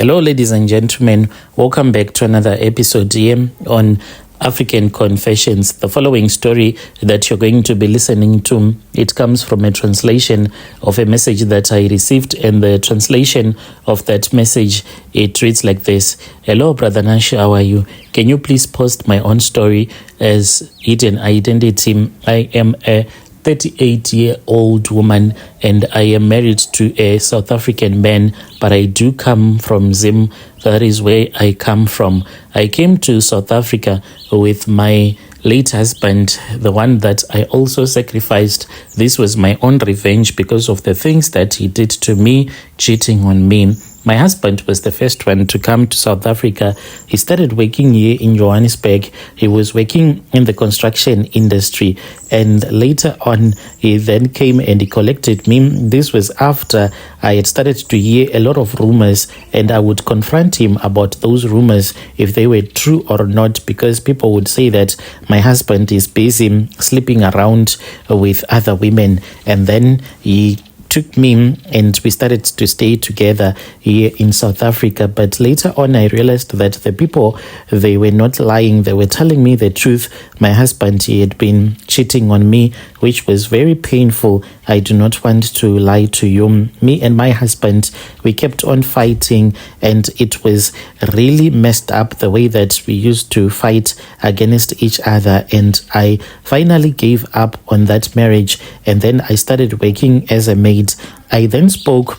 Hello, ladies and gentlemen. Welcome back to another episode here on African Confessions. The following story that you're going to be listening to, it comes from a translation of a message that I received, and the translation of that message, it reads like this. Hello, Brother Nash, how are you? Can you please post my own story as hidden identity? I am a 38-year-old woman and I am married to a South African man, but I do come from Zim. That is where I come from. I came to South Africa with my late husband, the one that I also sacrificed. This was my own revenge because of the things that he did to me, cheating on me. My husband was the first one to come to South Africa. He started working here in Johannesburg. He was working in the construction industry. And later on, he then came and he collected me. This was after I had started to hear a lot of rumors, and I would confront him about those rumors, if they were true or not, because people would say that my husband is busy sleeping around with other women. And then he took me and we started to stay together here in South Africa. But later on, I realized that the people, they were not lying. They were telling me the truth. My husband, he had been cheating on me, which was very painful. I do not want to lie to you. Me and my husband, we kept on fighting, and it was really messed up the way that we used to fight against each other. And I finally gave up on that marriage, and then I started working as a maid. I then spoke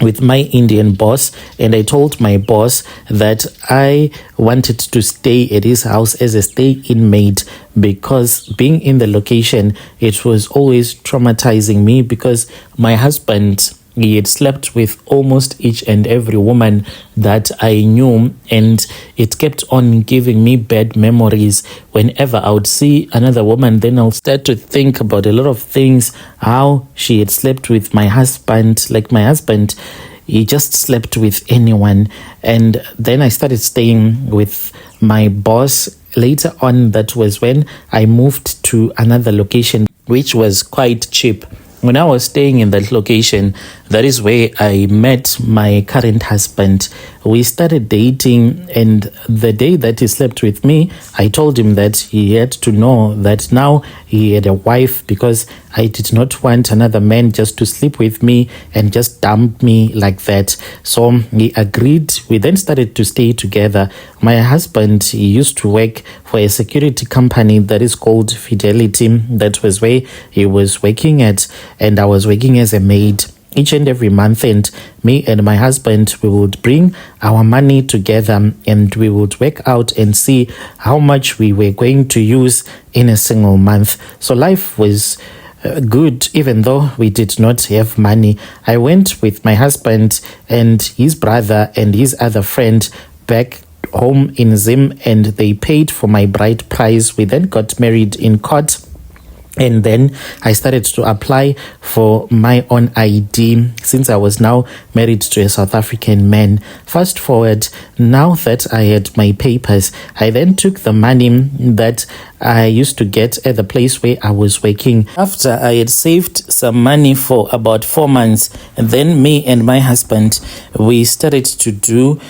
with my Indian boss, and I told my boss that I wanted to stay at his house as a stay-in maid, because being in the location, it was always traumatizing me, because my husband, he had slept with almost each and every woman that I knew, and it kept on giving me bad memories. Whenever I would see another woman, then I'll start to think about a lot of things, how she had slept with my husband. Like my husband, he just slept with anyone. And then I started staying with my boss. Later on, that was when I moved to another location, which was quite cheap. When I was staying in that location, that is where I met my current husband. We started dating, and the day that he slept with me, I told him that he had to know that now he had a wife, because I did not want another man just to sleep with me and just dump me like that. So he agreed. We then started to stay together. My husband, he used to work for a security company that is called Fidelity. That was where he was working at, and I was working as a maid. Each and every month, and me and my husband, we would bring our money together and we would work out and see how much we were going to use in a single month. So life was good, even though we did not have money. I went with my husband and his brother and his other friend back home in Zim, and they paid for my bride price. We then got married in court. And then I started to apply for my own ID, since I was now married to a South African man. Fast forward, now that I had my papers, I then took the money that I used to get at the place where I was working. After I had saved some money for about 4 months, and then me and my husband, we started to do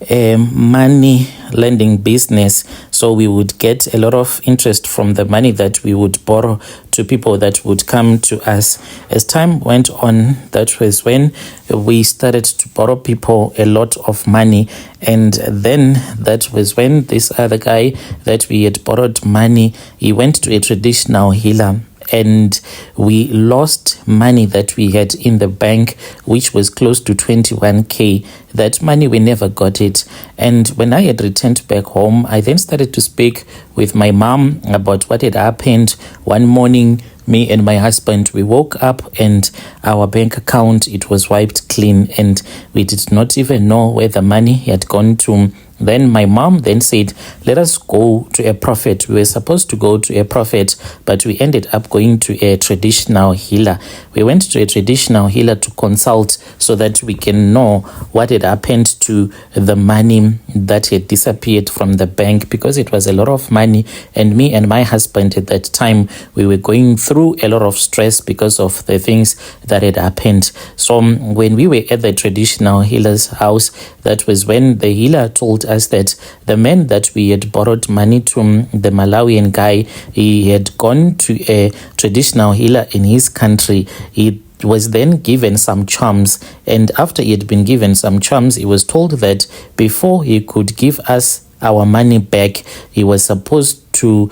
a money lending business. So we would get a lot of interest from the money that we would borrow to people that would come to us. As time went on, that was when we started to borrow people a lot of money. And then that was when this other guy that we had borrowed money, he went to a traditional healer, and we lost money that we had in the bank, which was close to 21k. That money, we never got it. And when I had returned back home, I then started to speak with my mom about what had happened. One morning, me and my husband, we woke up and our bank account, it was wiped clean, and we did not even know where the money had gone to. Then my mom then said, let us go to a prophet. We were supposed to go to a prophet, but we ended up going to a traditional healer. We went to a traditional healer to consult so that we can know what had happened to the money that had disappeared from the bank, because it was a lot of money. And me and my husband at that time, we were going through a lot of stress because of the things that had happened. So when we were at the traditional healer's house, that was when the healer told us that the man that we had borrowed money to, the Malawian guy, he had gone to a traditional healer in his country. He was then given some charms, and after he had been given some charms, he was told that before he could give us our money back, he was supposed to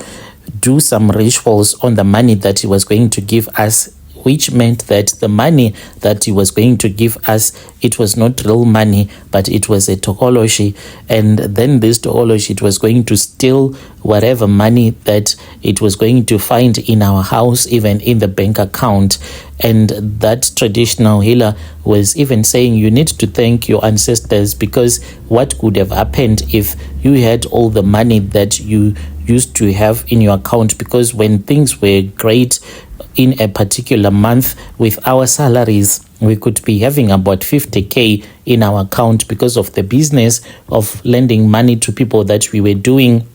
do some rituals on the money that he was going to give us, which meant that the money that he was going to give us, it was not real money, but it was a tokoloshi. And then this tokoloshi, it was going to steal whatever money that it was going to find in our house, even in the bank account. And that traditional healer was even saying, you need to thank your ancestors, because what could have happened if you had all the money that you used to have in your account? Because when things were great in a particular month with our salaries, we could be having about 50k in our account because of the business of lending money to people that we were doing,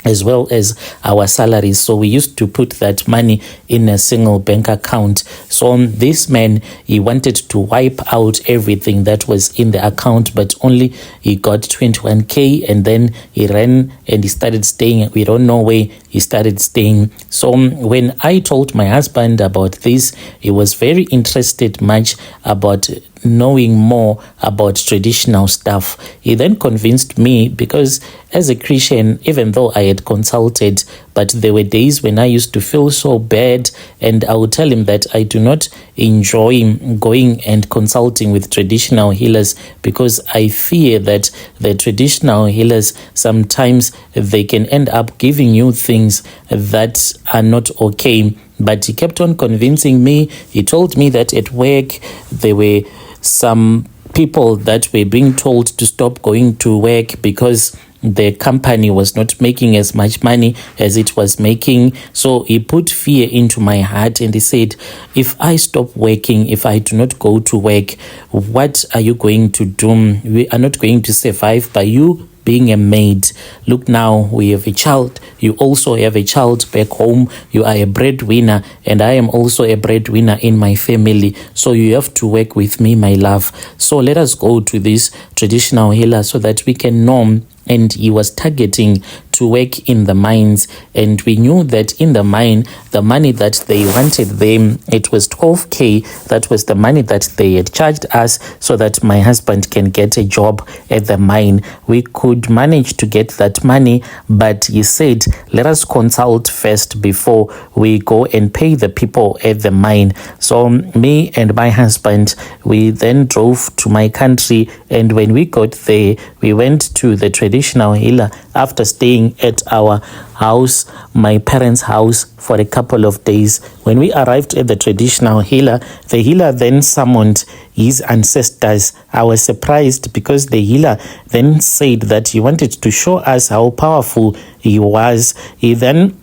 as well as our salaries. So we used to put that money in a single bank account. So this man, he wanted to wipe out everything that was in the account, but only he got 21k, and then he ran and he started staying. We don't know where he started staying. So when I told my husband about this, he was very interested much about knowing more about traditional stuff. He then convinced me, because as a Christian, even though I had consulted, but there were days when I used to feel so bad, and I would tell him that I do not enjoy going and consulting with traditional healers, because I fear that the traditional healers, sometimes they can end up giving you things that are not okay. But he kept on convincing me. He told me that at work there were some people that were being told to stop going to work because the company was not making as much money as it was making. So he put fear into my heart, and he said, if I stop working, if I do not go to work, what are you going to do? We are not going to survive by you being a maid. Look, now we have a child. You also have a child back home. You are a breadwinner, and I am also a breadwinner in my family. So you have to work with me, my love. So let us go to this traditional healer so that we can know. And he was targeting to work in the mines, and we knew that in the mine, the money that they wanted them, it was 12k. That was the money that they had charged us so that my husband can get a job at the mine. We could manage to get that money, but he said, let us consult first before we go and pay the people at the mine. So me and my husband, we then drove to my country, and when we got there, we went to the traditional healer after staying at our house, my parents' house, for a couple of days. When we arrived at the traditional healer, the healer then summoned his ancestors. I was surprised because the healer then said that he wanted to show us how powerful he was. He then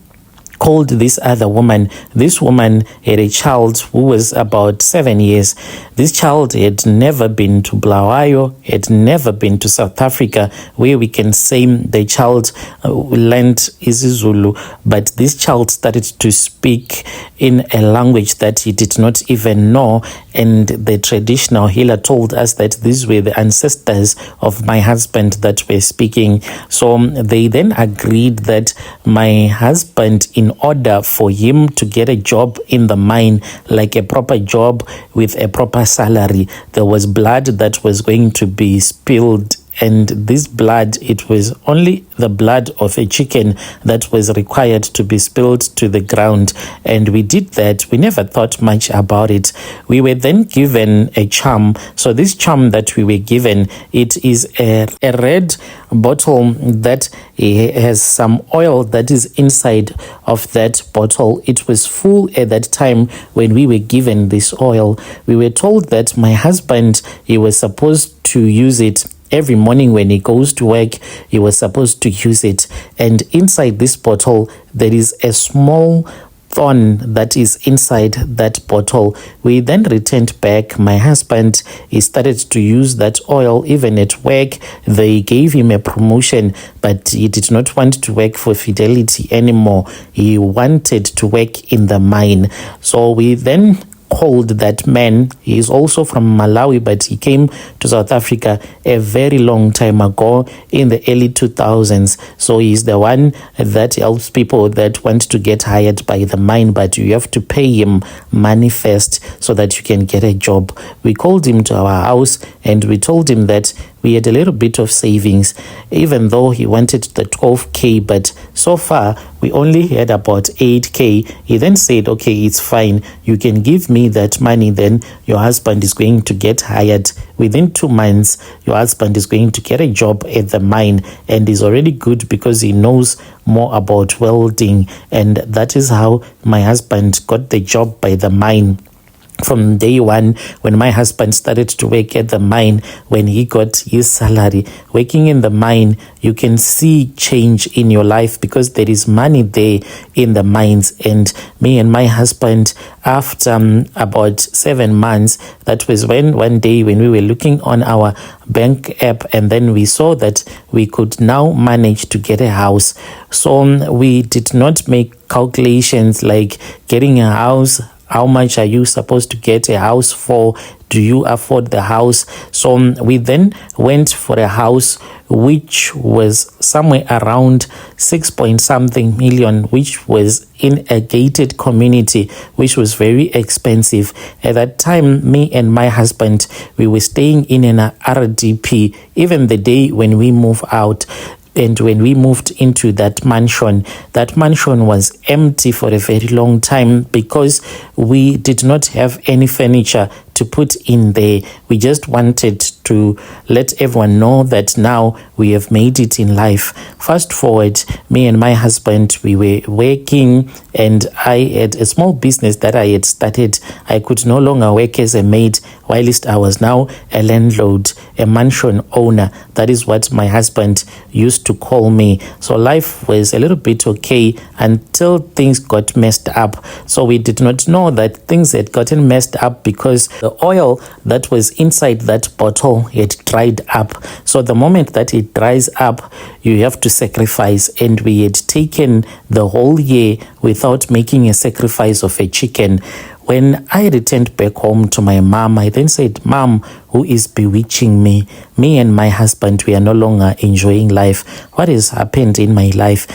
called this other woman. This woman had a child who was about 7 years. This child had never been to Bulawayo, had never been to South Africa, where we can say the child learned isiZulu, but this child started to speak in a language that he did not even know. And the traditional healer told us that these were the ancestors of my husband that were speaking. So they then agreed that my husband, in order for him to get a job in the mine, like a proper job with a proper salary, there was blood that was going to be spilled. And this blood, it was only the blood of a chicken that was required to be spilled to the ground. And we did that. We never thought much about it. We were then given a charm. So this charm that we were given, it is a red bottle that has some oil that is inside of that bottle. It was full at that time when we were given this oil. We were told that my husband, he was supposed to use it every morning when he goes to work, he was supposed to use it. And inside this bottle, there is a small thorn that is inside that bottle. We then returned back. My husband, he started to use that oil even at work. They gave him a promotion, but he did not want to work for Fidelity anymore. He wanted to work in the mine. So we then called that man. He is also from Malawi, but he came to South Africa a very long time ago in the early 2000s. So he's the one that helps people that want to get hired by the mine, but you have to pay him money first so that you can get a job. We called him to our house and we told him that we had a little bit of savings, even though he wanted the 12K, but so far we only had about 8K. He then said, okay, it's fine. You can give me that money, then your husband is going to get hired. Within 2 months, your husband is going to get a job at the mine, and is already good because he knows more about welding. And that is how my husband got the job by the mine. From day one, when my husband started to work at the mine, when he got his salary, working in the mine, you can see change in your life because there is money there in the mines. And me and my husband, after about 7 months, that was when one day when we were looking on our bank app, and then we saw that we could now manage to get a house. So we did not make calculations like getting a house. How much are you supposed to get a house for? Do you afford the house? So we then went for a house which was somewhere around 6-point-something million, which was in a gated community, which was very expensive. At that time, me and my husband, we were staying in an RDP, even the day when we moved out. And when we moved into that mansion was empty for a very long time because we did not have any furniture to put in there. We just wanted to let everyone know that now we have made it in life. Fast forward, me and my husband, we were working, and I had a small business that I had started. I could no longer work as a maid, whilst I was now a landlord, a mansion owner. That is what my husband used to call me. So life was a little bit okay until things got messed up. So we did not know that things had gotten messed up because the oil that was inside that bottle had dried up. So the moment that it dries up, you have to sacrifice. And we had taken the whole year without making a sacrifice of a chicken. When I returned back home to my mom, I then said, Mom, who is bewitching me? Me and my husband, we are no longer enjoying life. What has happened in my life?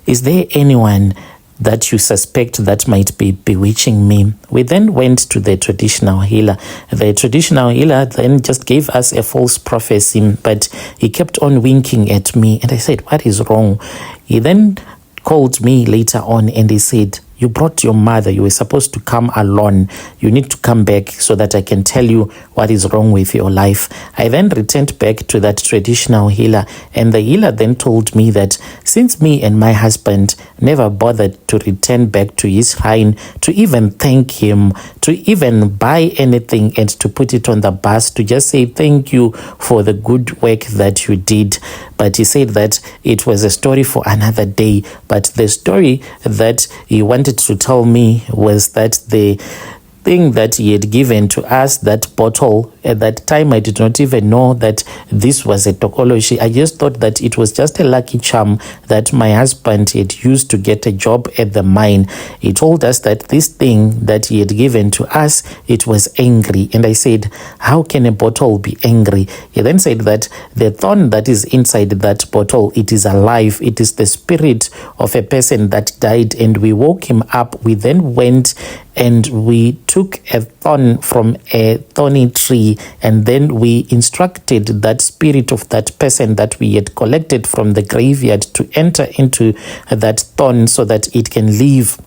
Is there anyone that you suspect that might be bewitching me? We then went to the traditional healer. The traditional healer then just gave us a false prophecy, but he kept on winking at me. And I said, what is wrong? He then called me later on and he said, you brought your mother. You were supposed to come alone. You need to come back so that I can tell you what is wrong with your life. I then returned back to that traditional healer, and the healer then told me that since me and my husband never bothered to return back to his shrine, to even thank him, to even buy anything and to put it on the bus, to just say thank you for the good work that you did. But he said that it was a story for another day. But the story that he wanted to tell me was that the thing that he had given to us, that bottle, at that time I did not even know that this was a tokology. I just thought that it was just a lucky charm that my husband had used to get a job at the mine. He told us that this thing that he had given to us, it was angry. And I said, how can a bottle be angry? He then said that the thorn that is inside that bottle, it is alive. It is the spirit of a person that died, and we woke him up. We then went and we took a thorn from a thorny tree, and then we instructed that spirit of that person that we had collected from the graveyard to enter into that thorn so that it can live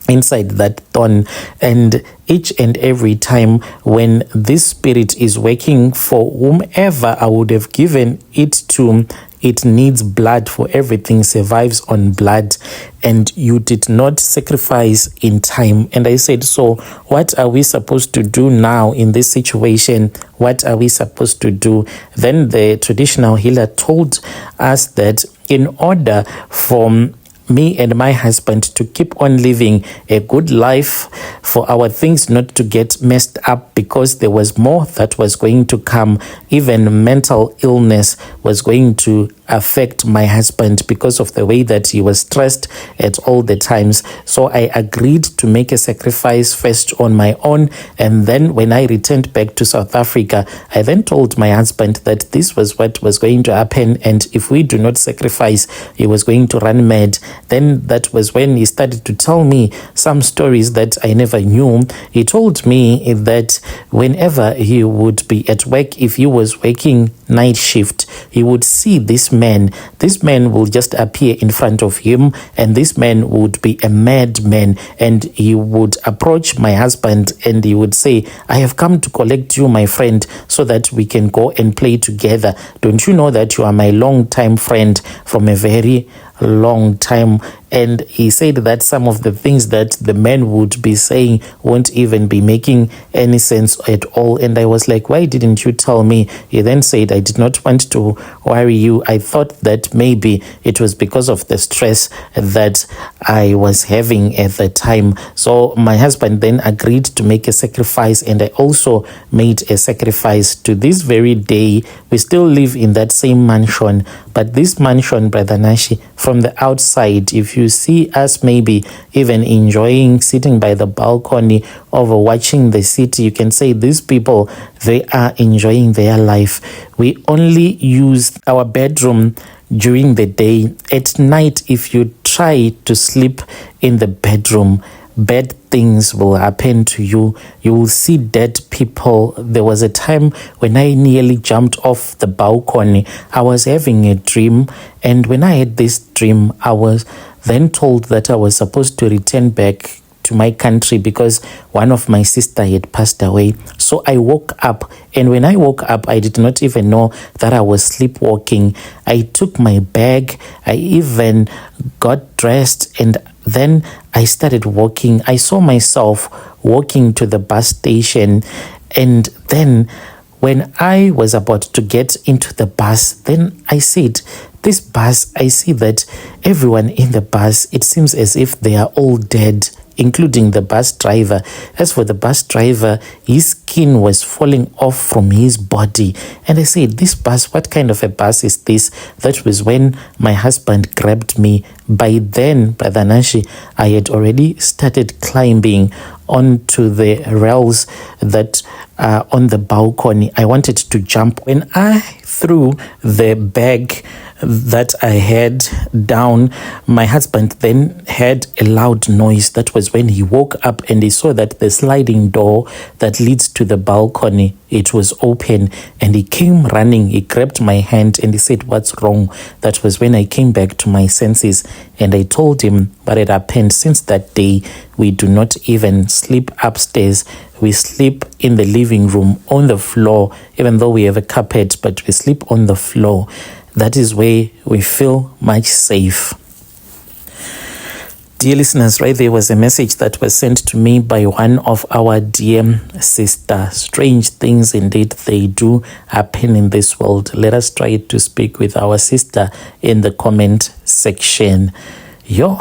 inside that thorn. And each and every time when this spirit is working for whomever I would have given it to it needs blood for everything survives on blood, and you did not sacrifice in time. And I said, so what are we supposed to do now in this situation? What are we supposed to do? Then the traditional healer told us that in order for me and my husband to keep on living a good life, for our things not to get messed up, because there was more that was going to come. Even mental illness was going to affect my husband because of the way that he was stressed at all the times. So I agreed to make a sacrifice first on my own, and then when I returned back to South Africa, I then told my husband that this was what was going to happen, and if we do not sacrifice, he was going to run mad. Then that was when he started to tell me some stories that I never knew. He told me that whenever he would be at work, if he was working night shift, he would see this man. This man will just appear in front of him, and this man would be a madman, and he would approach my husband and he would say, I have come to collect you, my friend, so that we can go and play together. Don't you know that you are my long-time friend from a very long time? And he said that some of the things that the man would be saying won't even be making any sense at all. And I was like, why didn't you tell me? He then said, I did not want to worry you. I thought that maybe it was because of the stress that I was having at the time. So my husband then agreed to make a sacrifice, and I also made a sacrifice. To this very day, we still live in that same mansion. But this mansion, Brother Nashi, from the outside, if you see us maybe even enjoying sitting by the balcony over watching the city, you can say these people, they are enjoying their life. We only use our bedroom during the day. At night, if you try to sleep in the bedroom, bad things will happen to you. You will see dead people. There was a time when I nearly jumped off the balcony. I was having a dream, and when I had this dream, I was then told that I was supposed to return back to my country because one of my sister had passed away. So I woke up, and when I woke up, I did not even know that I was sleepwalking. I took my bag, I even got dressed, and then I started walking. I saw myself walking to the bus station, and then when I was about to get into the bus, then I said, this bus, I see that everyone in the bus, it seems as if they are all dead, including the bus driver. As for the bus driver, his skin was falling off from his body. And I said, this bus, what kind of a bus is this? That was when my husband grabbed me. By then, Brother Nashi, I had already started climbing onto the rails that are on the balcony. I wanted to jump. When I threw the bag that I had down, my husband then heard a loud noise. That was when he woke up and he saw that the sliding door that leads to the balcony, it was open, and he came running. He grabbed my hand and he said, what's wrong? That was when I came back to my senses, and I told him what had happened. Since that day, we do not even sleep upstairs. We sleep in the living room on the floor, even though we have a carpet, but we sleep on the floor. That is where we feel much safe. Dear listeners, right there was a message that was sent to me by one of our dear sisters. Strange things indeed they do happen in this world. Let us try to speak with our sister in the comment section. Yo.